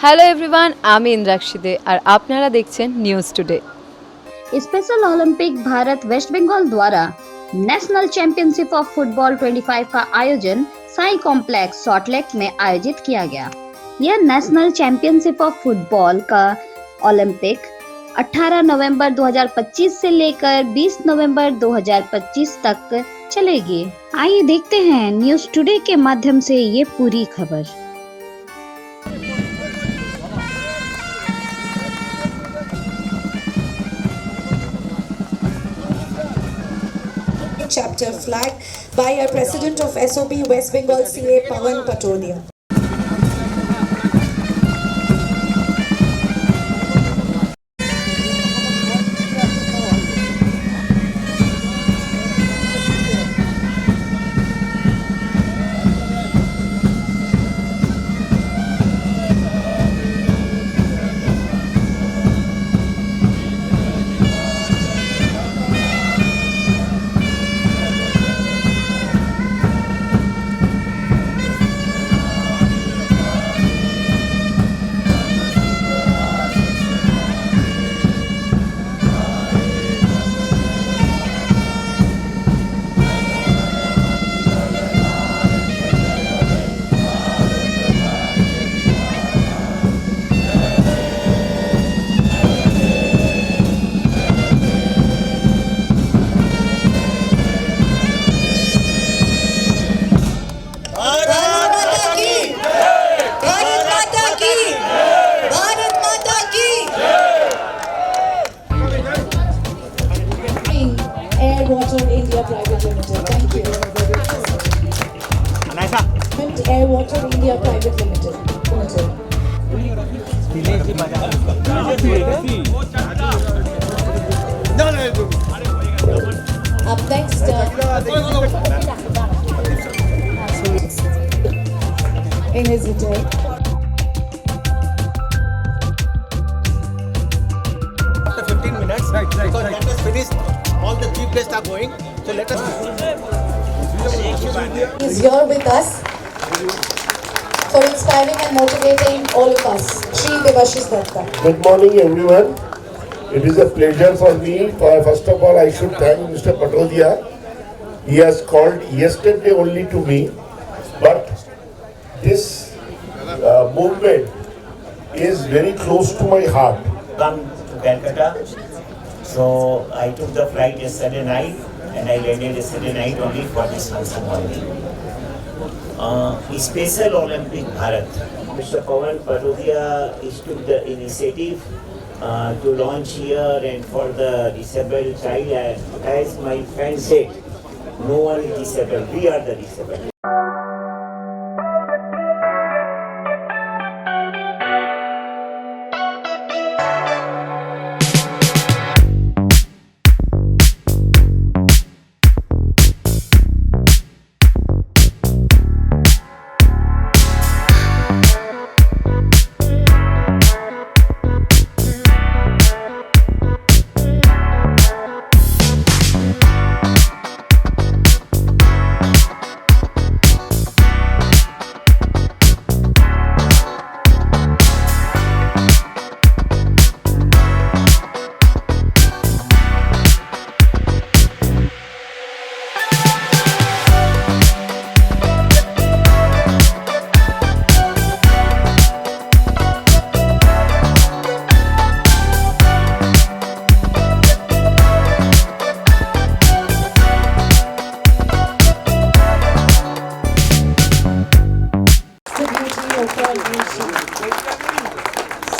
Hello everyone, আমি ইন্দ্রাক্ষী দে আর আপনারা দেখছেন news today. Special Olympic Bharat West Bengal द्वारा नेशनल चैंपियनशिप ऑफ फुटबॉल 25 का आयोजन साई कॉम्प्लेक्स सॉल्टलेक में आयोजित किया गया। यह नेशनल चैंपियनशिप ऑफ फुटबॉल का ओलंपिक 18 नवंबर 2025 से लेकर 20 नवंबर 2025 तक चलेगी। आइए देखते हैं न्यूज टुडे के माध्यम से ये पूरी खबर। Chapter flag by our President of SOB West Bengal CA Pawan Patodia. Air Water India Private Limited. Thank you. Air Water India Private Limited. Up next, in his return. After 15 minutes, because let us finish. All the three places are going, so let us. He's here with us for inspiring and motivating all of us. Shri Devashish Datta. Good morning, everyone. It is a pleasure for me. First of all, I should thank Mr. Patodia. He has called yesterday only to me, but this movement is very close to my heart. Come to Calcutta. So I took the flight yesterday night and I landed yesterday night only for this function only. Special Olympic Bharat. Mr. Pawan Patodia took the initiative to launch here and for the disabled child. As my friend said, no one is disabled, we are the disabled.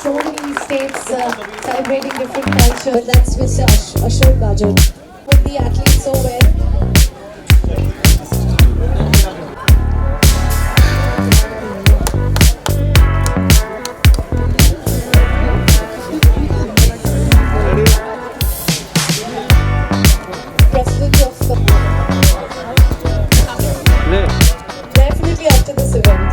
So many states celebrating different cultures. That's Mr. Ashok Gajan. Put the athletes so well. President of the definitely after this event.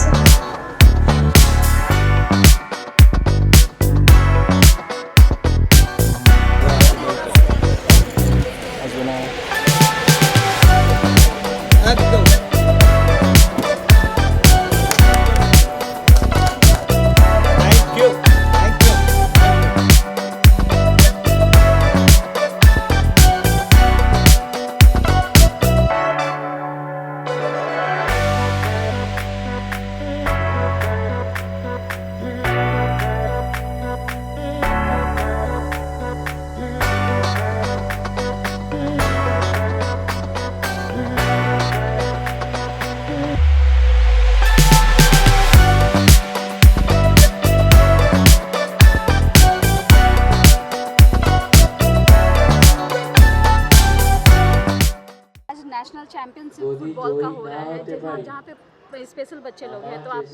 National championship football का हो रहा है जहाँ पे special बच्चे लोग हैं, तो आप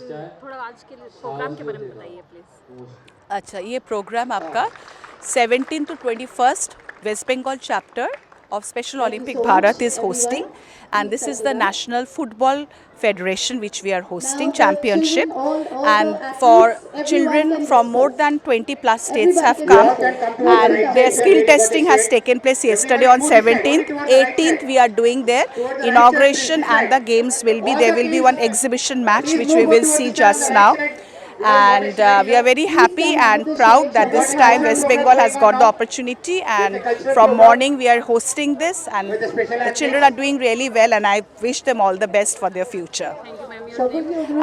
थोड़ा आज के प्रोग्राम के बारे में बताइए प्लीज़। अच्छा, ये प्रोग्राम आपका 17 to 21 West Bengal chapter of Special Olympic Bharat is hosting, and this is the National Football Federation which we are hosting championship, and for children from more than 20 plus states have come, and their skill testing has taken place yesterday on 17th. 18th we are doing their inauguration, and the games will be, there will be one exhibition match which we will see just now. And we are very happy and proud that this time West Bengal has got the opportunity, and from morning we are hosting this, and the children are doing really well, and I wish them all the best for their future.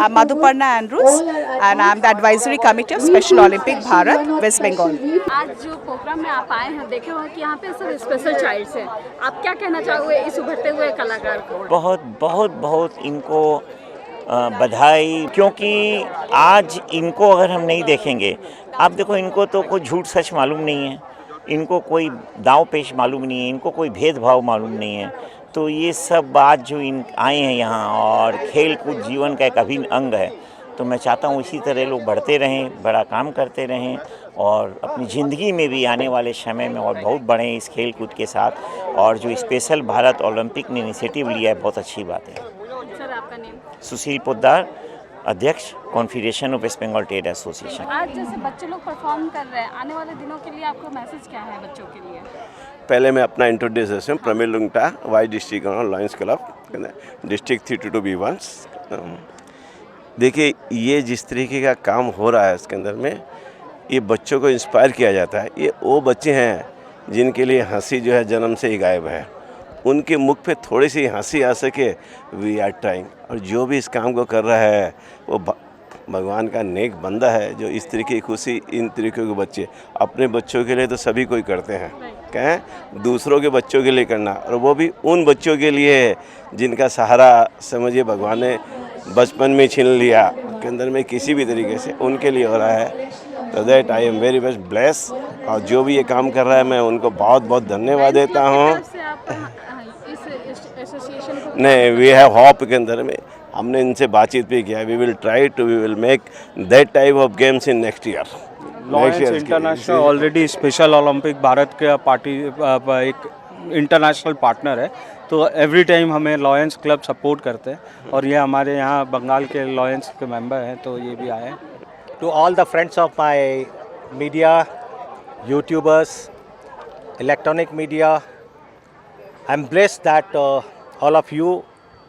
I'm Madhuparna Andrews, and I'm the advisory committee of Special Olympic Bharat, West Bengal. आज जो programme में आप आए हैं, देखे हो कि यहाँ पे सब स्पेशल चाइल्ड्स हैं, आप क्या कहना चाहोगे इस उभरते हुए कलाकार को? बहुत बहुत बहुत इनको बधाई, क्योंकि आज इनको अगर हम नहीं देखेंगे, आप देखो इनको तो कोई झूठ सच मालूम नहीं है, इनको कोई दाव पेश मालूम नहीं है, इनको कोई भेदभाव मालूम नहीं है। तो ये सब बात जो इन आए हैं यहाँ, और खेल कूद जीवन का एक अभिन्न अंग है, तो मैं चाहता हूँ इसी तरह लोग बढ़ते रहें, बड़ा काम करते रहें, और अपनी ज़िंदगी में भी आने वाले समय में और बहुत बढ़ें इस खेल कूद के साथ। और जो स्पेशल भारत ओलंपिक ने इनिशिएटिव लिया है, बहुत अच्छी बात है। सर, आपका नेम? सुशील पोद्दार, अध्यक्ष confederation of West Bengal trade association. आज जैसे बच्चे लोग परफॉर्म कर रहे हैं, आने वाले दिनों के लिए आपका मैसेज क्या है बच्चों के लिए? पहले मैं अपना इंट्रोड्यूस करता हूँ। Pramil Lungta, vice district lions club, district 32B1। देखिए, ये जिस तरीके का काम हो रहा है इसके अंदर में, ये बच्चों को इंस्पायर किया जाता है। ये वो बच्चे हैं जिनके लिए हंसी जो है जन्म से ही गायब है, उनके मुख पे थोड़ी सी हंसी आ सके, वी आर ट्राइंग। और जो भी इस काम को कर रहा है वो भगवान का नेक बंदा है, जो इस तरीके की खुशी इन तरीके के बच्चे, अपने बच्चों के लिए तो सभी कोई करते हैं, कहें दूसरों के बच्चों के लिए करना, और वो भी उन बच्चों के लिए है जिनका सहारा समझिए भगवान ने बचपन में छीन लिया के अंदर में किसी भी तरीके से, उनके लिए हो रहा है। तो that I am very much bless, और जो भी ये काम कर रहा है मैं उनको बहुत बहुत धन्यवाद देता हूँ। नहीं, वी हैव होप के अंदर में हमने इनसे बातचीत भी किया, we will make that type of games in next year. Lions International already special Olympic Bharat का पार्टी एक इंटरनेशनल पार्टनर है, तो एवरी टाइम हमें लॉयंस क्लब सपोर्ट करते हैं, और ये हमारे यहाँ बंगाल के लॉयंस के मेंबर हैं, तो ये भी आए हैं। To all the friends of my media, YouTubers, electronic media, I'm blessed that all of you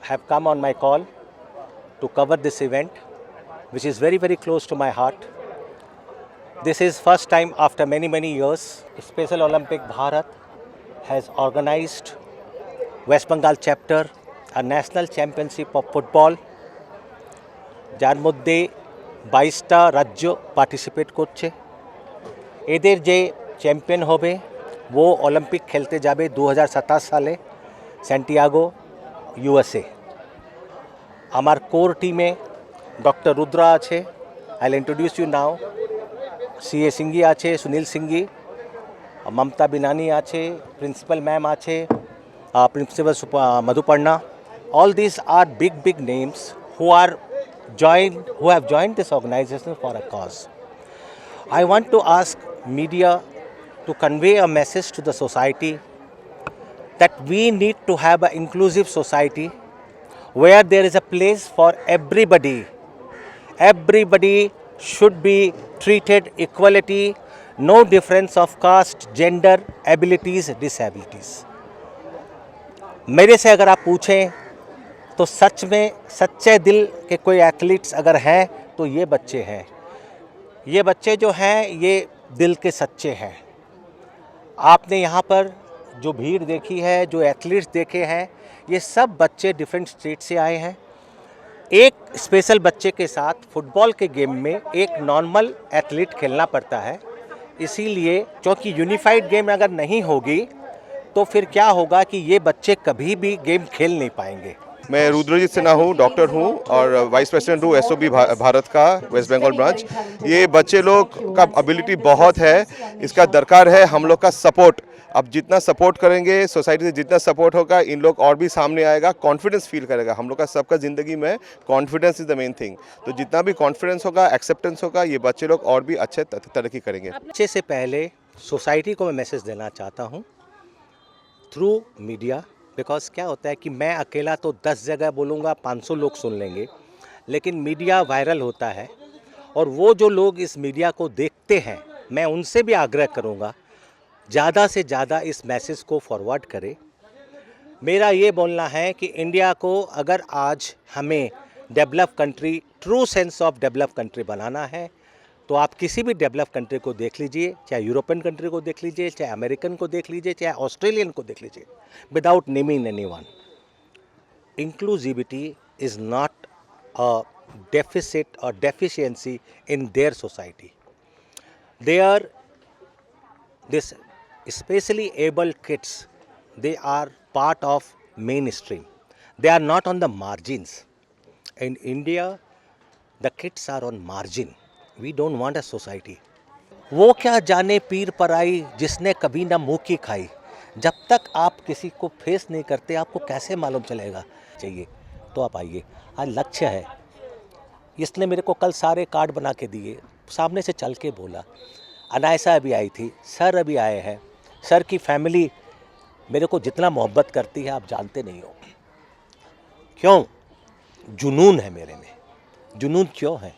have come on my call to cover this event, which is very, very close to my heart. This is first time after many, many years, Special Olympic Bharat has organized West Bengal chapter a national championship of football, যার মধ্যে 22টা রাজ্য participate করছে। এদের যে champion হবে वो Olympic खेलते যাবে 2027 সালে স্যান্টিয়াগো USA। আমার কোর টিমে ডক্টর রুদ্রা আছে, I will introduce you now. CA Singhi আছে, সুনীল সিংহি, মমতা বিনানি আছে, প্রিন্সিপাল ম্যাম আছে, principal Madhuparna. All these are big names who have joined this organization for a cause. I want to ask media to convey a message to the society that we need to have an inclusive society where there is a place for everybody. Everybody should be treated equality, no difference of caste, gender, abilities, disabilities. मेरे से अगर आप पूछें तो सच में सच्चे दिल के कोई एथलीट्स अगर हैं तो ये बच्चे हैं। ये बच्चे जो हैं ये दिल के सच्चे हैं। आपने यहाँ पर जो भीड़ देखी है, जो एथलीट्स देखे हैं, ये सब बच्चे डिफरेंट स्टेट से आए हैं। एक स्पेशल बच्चे के साथ फुटबॉल के गेम में एक नॉर्मल एथलीट खेलना पड़ता है, इसीलिए क्योंकि यूनिफाइड गेम अगर नहीं होगी तो फिर क्या होगा कि ये बच्चे कभी भी गेम खेल नहीं पाएंगे। मैं रुद्रजीत सिन्हा हूँ, डॉक्टर हूँ और वाइस प्रेसिडेंट हूँ एसओबी भारत का वेस्ट बंगाल ब्रांच। ये बच्चे लोग का एबिलिटी बहुत है, इसका दरकार है हम लोग का सपोर्ट। अब जितना सपोर्ट करेंगे, सोसाइटी से जितना सपोर्ट होगा, इन लोग और भी सामने आएगा, कॉन्फिडेंस फील करेगा। हम लोग का सबका ज़िंदगी में confidence is the main thing. तो जितना भी कॉन्फिडेंस होगा, एक्सेप्टेंस होगा, ये बच्चे लोग और भी अच्छे तरक्की करेंगे। अच्छे से पहले सोसाइटी को मैं मैसेज देना चाहता हूँ थ्रू मीडिया, बिकॉज क्या होता है कि मैं अकेला तो 10 जगह बोलूँगा, 500 लोग सुन लेंगे, लेकिन मीडिया वायरल होता है और वो जो लोग इस मीडिया को देखते हैं, मैं उनसे भी आग्रह करूँगा ज़्यादा से ज़्यादा इस मैसेज को फॉरवर्ड करें। मेरा ये बोलना है कि इंडिया को अगर आज हमें develop country, true sense of develop country बनाना है, तो आप किसी भी डेवलप कंट्री को देख लीजिए, चाहे यूरोपियन कंट्री को देख लीजिए, चाहे अमेरिकन को देख लीजिए, चाहे ऑस्ट्रेलियन को देख लीजिए, without naming anyone, inclusivity is not a deficit और deficiency in their society. There this especially able kids, they are part of mainstream, they are not on the margins. In India the kids are on margin. We don't want a society. वो क्या जाने पीर पराई जिसने कभी ना मुँह की खाई। जब तक आप किसी को फेस नहीं करते, आपको कैसे मालूम चलेगा। चाहिए तो आप आइए। आज लक्ष्य है, इसने मेरे को कल सारे कार्ड बना के दिए, सामने से चल के बोला। अनायसा अभी आई थी, सर अभी आए हैं। सर की फैमिली मेरे को जितना मोहब्बत करती है आप जानते नहीं हो। क्यों? जुनून है मेरे में। जुनून क्यों है?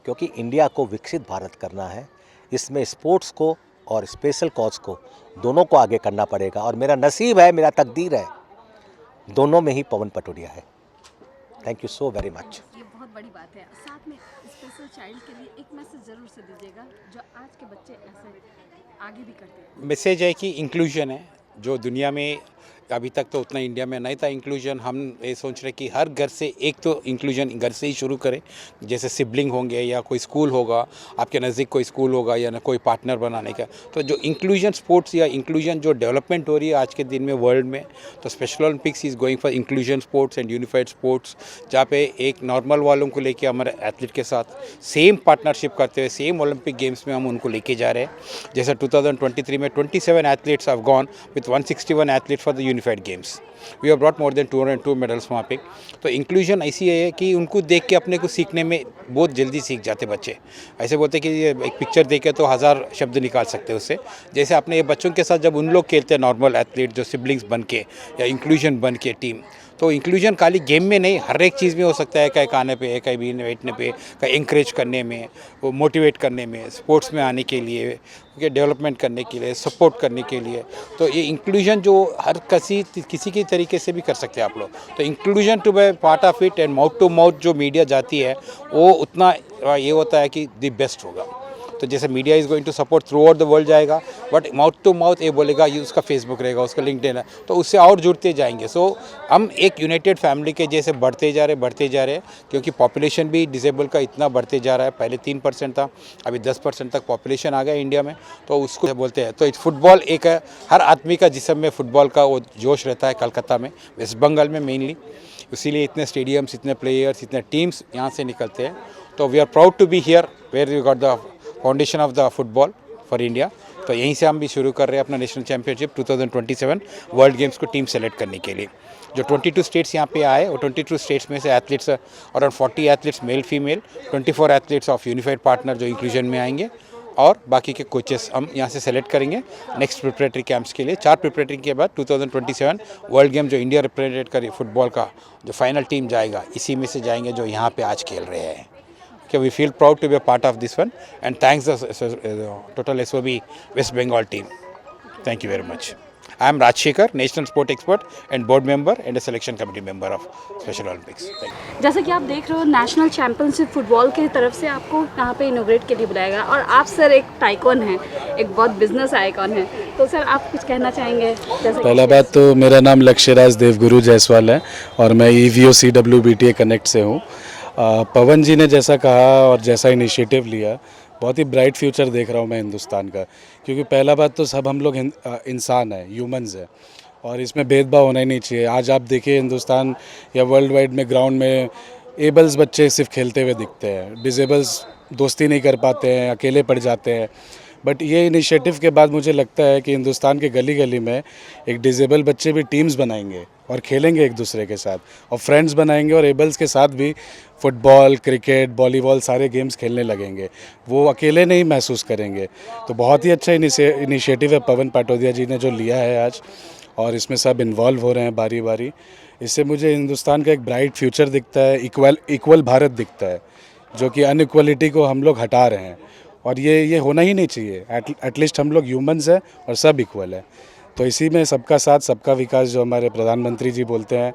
क्योंकि इंडिया को विकसित भारत करना है। इसमें स्पोर्ट्स को और स्पेशल कॉज को दोनों को आगे करना पड़ेगा और मेरा नसीब है, मेरा तकदीर है, दोनों में ही पवन पटोडिया है। Thank you so very much. ये बहुत बड़ी बात है। साथ में स्पेशल चाइल्ड के लिए एक मैसेज ज़रूर से दीजिएगा जो आज के बच्चे ऐसे आगे भी करते हैं। मैसेज है कि इंक्लूजन है, जो दुनिया में अभी तक तो उतना इंडिया में नहीं था इंक्लूजन। हम ये सोच रहे कि हर घर से एक तो इंक्लूजन घर से ही शुरू करें। जैसे सिबलिंग होंगे या कोई स्कूल होगा, आपके नज़दीक कोई स्कूल होगा या ना कोई पार्टनर बनाने का, तो जो इंक्लूजन स्पोर्ट्स या इंक्लूजन जो डेवलपमेंट हो रही है आज के दिन में वर्ल्ड में, तो special Olympics is going for inclusion sports and unified sports, जहाँ पे एक नॉर्मल वालों को लेके हमारे एथलीट के साथ सेम पार्टनरशिप करते हुए सेम ओलंपिक गेम्स में हम उनको लेके जा रहे हैं। जैसे 2023 में 27 athletes have gone with 161 athlete for the unified games. We have brought more than 202 medals वहाँ पे। तो इंक्लूजन ऐसी है कि उनको देख के अपने को सीखने में बहुत जल्दी सीख जाते बच्चे। ऐसे बोलते कि ये एक पिक्चर देखे तो 1000 शब्द निकाल सकते हैं उससे। जैसे अपने ये बच्चों के साथ जब उन लोग खेलते हैं नॉर्मल एथलीट जो सिबलिंग्स बन के या इंक्लूजन बन के टीम, तो इंक्लूजन खाली गेम में नहीं, हर एक चीज़ में हो सकता है। कहीं खाने पे, कहीं भी बैठने पे, कहीं इंकरेज करने में, वो मोटिवेट करने में, स्पोर्ट्स में आने के लिए, उनके डेवलपमेंट करने के लिए, सपोर्ट करने के लिए। तो ये इंक्लूजन जो हर किसी के तरीके से भी कर सकते हैं आप लोग। तो inclusion to be part of it and mouth to mouth जो मीडिया जाती है वो उतना ये होता है कि द बेस्ट होगा। तो जैसे media is going to support throughout the world जाएगा, बट माउथ टू माउथ ये बोलेगा, ये उसका फेसबुक रहेगा, उसका लिंक्डइन है, तो उससे और जुड़ते जाएंगे। सो हम एक यूनाइटेड फैमिली के जैसे बढ़ते जा रहे हैं, क्योंकि पॉपुलेशन भी डिसेबल का इतना बढ़ते जा रहा है। पहले 3% था, अभी 10% तक पॉपुलेशन आ गया इंडिया में, तो उसको बोलते हैं। तो फुटबॉल एक है, हर आदमी का जिस्म में फुटबॉल का वो जोश रहता है। कलकत्ता में, वेस्ट बंगाल में मेनली, इसीलिए इतने स्टेडियम्स, इतने प्लेयर्स, इतने टीम्स यहाँ से निकलते हैं। तो we are proud to be here where we got the foundation of the football for India. तो यहीं से हम भी शुरू कर रहे हैं अपना नेशनल चैम्पियनशिप 2027 वर्ल्ड गेम्स को टीम सेलेक्ट करने के लिए। जो 22 स्टेट्स यहाँ पे आए, और 22 स्टेट्स में से athletes around 40 athletes male female, 24 athletes of unified partner जो इंक्लूजन में आएंगे, और बाकी के कोचेस हम यहाँ से सेलेक्ट करेंगे नेक्स्ट प्रिपरेटरी कैंप्स के लिए। 4 प्रिपरेटरी के बाद 2027 वर्ल्ड गेम जो इंडिया रिप्रेजेंट करे फुटबॉल का जो फाइनल टीम जाएगा, इसी में से जाएंगे जो यहाँ पे आज खेल रहे हैं। Okay, we feel proud to be a part of this one, and thanks the total SOB West Bengal team. Thank you very much. I am Rajshekhar, National Sport Expert and Board Member and a Selection Committee Member of Special Olympics. जैसे कि आप देख रहे हो, national championship football की तरफ से आपको यहाँ पे इनोग्रेट के लिए बुलाया गया, और आप सर एक टाइकॉन हैं, एक बहुत बिजनेस आइकॉन है। तो सर आप कुछ कहना चाहेंगे? पहला बात तो मेरा नाम लक्ष्यराज देवगुरु जायसवाल है और मैं EVO CWBTA कनेक्ट से हूँ। पवन जी ने जैसा कहा और जैसा इनिशिएटिव लिया, बहुत ही ब्राइट फ्यूचर देख रहा हूँ मैं हिंदुस्तान का। क्योंकि पहला बात तो सब हम लोग इंसान हैं, ह्यूमंस हैं, और इसमें भेदभाव होना ही नहीं चाहिए। आज आप देखिए हिंदुस्तान या वर्ल्ड वाइड में ग्राउंड में एबल्स बच्चे सिर्फ खेलते हुए दिखते हैं, डिसेबल्स दोस्ती नहीं कर पाते हैं, अकेले पड़ जाते हैं। बट ये इनिशिएटिव के बाद मुझे लगता है कि हिंदुस्तान के गली गली में एक डिसेबल बच्चे भी टीम्स बनाएंगे और खेलेंगे एक दूसरे के साथ, और फ्रेंड्स बनाएंगे और एबल्स के साथ भी फुटबॉल, क्रिकेट, वॉलीबॉल सारे गेम्स खेलने लगेंगे। वो अकेले नहीं महसूस करेंगे। तो बहुत ही अच्छा इनिशिएटिव है पवन पटोदिया जी ने जो लिया है आज, और इसमें सब इन्वॉल्व हो रहे हैं बारी बारी। इससे मुझे हिंदुस्तान का एक ब्राइट फ्यूचर दिखता है, इक्वल भारत दिखता है, जो कि अनइक्वलिटी को हम लोग हटा रहे हैं, और ये होना ही नहीं चाहिए। एटलीस्ट हम लोग ह्यूमंस हैं और सब इक्वल है। तो इसी में सबका साथ सबका विकास जो हमारे प्रधानमंत्री जी बोलते हैं,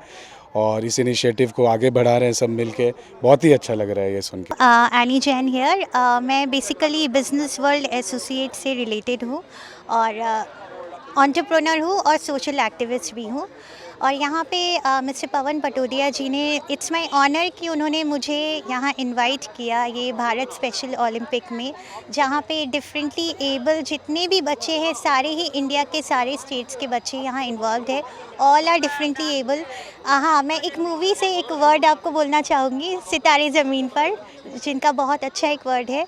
और इस इनिशिएटिव को आगे बढ़ा रहे हैं सब मिलके। बहुत ही अच्छा लग रहा है ये सुन के। Any Jain here. मैं बेसिकली बिजनेस वर्ल्ड एसोसिएट से रिलेटेड हूँ और एंटरप्रेन्योर हूँ और सोशल एक्टिविस्ट भी हूँ। और यहाँ पे मिस्टर पवन पटोदिया जी ने, इट्स माय ऑनर कि उन्होंने मुझे यहाँ इनवाइट किया ये भारत स्पेशल ओलंपिक में, जहाँ पे डिफरेंटली एबल जितने भी बच्चे हैं, सारे ही इंडिया के सारे स्टेट्स के बच्चे यहाँ इन्वॉल्व है। All are differently able. हाँ, मैं एक मूवी से एक वर्ड आपको बोलना चाहूँगी, सितारे ज़मीन पर, जिनका बहुत अच्छा एक वर्ड है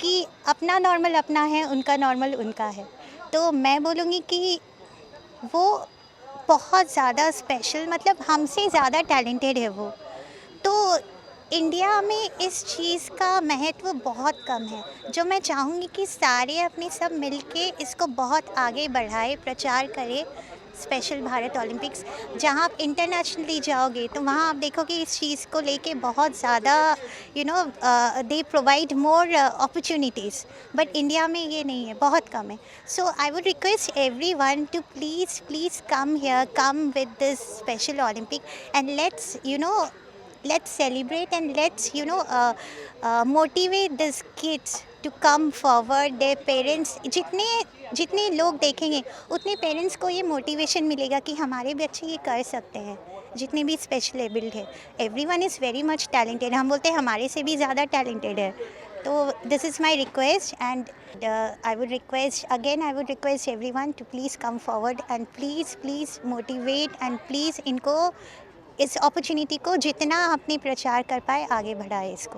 कि अपना नॉर्मल अपना है, उनका नॉर्मल उनका है। तो मैं बोलूँगी कि वो बहुत ज़्यादा स्पेशल, मतलब हमसे ज़्यादा टैलेंटेड है वो। तो इंडिया में इस चीज़ का महत्व बहुत कम है, जो मैं चाहूँगी कि सारे अपने सब मिलके इसको बहुत आगे बढ़ाए, प्रचार करें। स्पेशल भारत ओलंपिक्स, जहाँ आप इंटरनेशनली जाओगे तो वहाँ आप देखोगे इस चीज़ को लेके बहुत ज़्यादा they provide more opportunities, but India में ये नहीं है, बहुत कम है। So I would request everyone to please come here, come with this special olympic and let's celebrate and let's motivate these kids to come forward. Their parents, जितने लोग देखेंगे उतने पेरेंट्स को ये मोटिवेशन मिलेगा कि हमारे बच्चे ये कर सकते हैं, जितने भी स्पेशल एबल्ड है। Everyone is very much talented. हम बोलते हैं हमारे से भी ज़्यादा टैलेंटेड है। तो this is my request and I would request everyone to please come forward and please motivate and please इनको, इस अपॉर्चुनिटी को जितना अपने प्रचार कर पाए आगे बढ़ाए इसको।